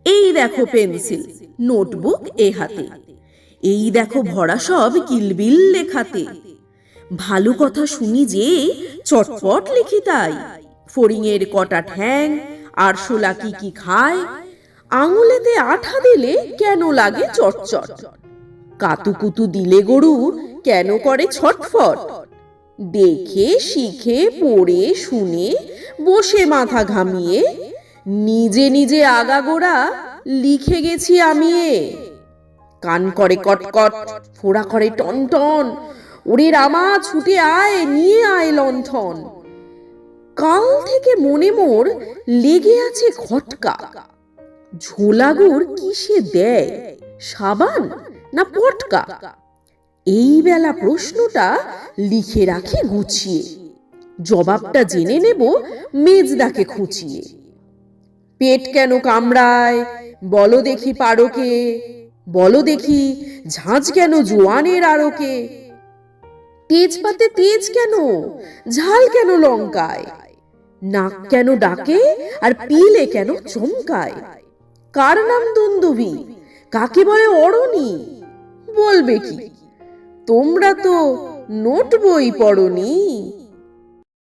এই দেখো pencil, notebook এ হাতে, এই দেখো ভরা সব কিলবিল লেখাতে। ভালো কথা শুনি যে চটপট লিখি তাই, ফড়িংয়ের কটা ঠ্যাং, আরশোলা কি কি খায়, আঙুলেতে আঠা দিলে কেন লাগে চটচট, কাতুকুতু দিলে গরু কেন করে ছটফট। দেখে শিখে পড়ে শুনে বসে মাথা ঘামিয়ে নিজে নিজে আগাগোড়া লিখে গেছি আমি এ। কান করে কটকট, ফোড়া করে টনটন, ওরে রামা ছুটে আয় নিয়ে আয় লণ্ঠন। কাল থেকে মনে মোর লেগে আছে খটকা, ঝোলাগুড় কিসে দেয়, সাবান না পটকা। এই বেলা প্রশ্নটা লিখে রাখি গুছিয়ে, জবাবটা জেনে নেব মেজদাকে খুঁচিয়ে। পেট কেন কামড়ায় বলো দেখি পারকে, বলো দেখি ঝাঁঝ কেন জোয়ানের আড়কে, তেজপাতে তেজ কেন, ঝাল কেন লঙ্কায়, নাক কেন ডাকে আর পিলে কেন চমকায়, কার নাম দুন্দুভি, কাকে বলে অরণি, বলবে কি তোমরা তো নোট বই পড়নি।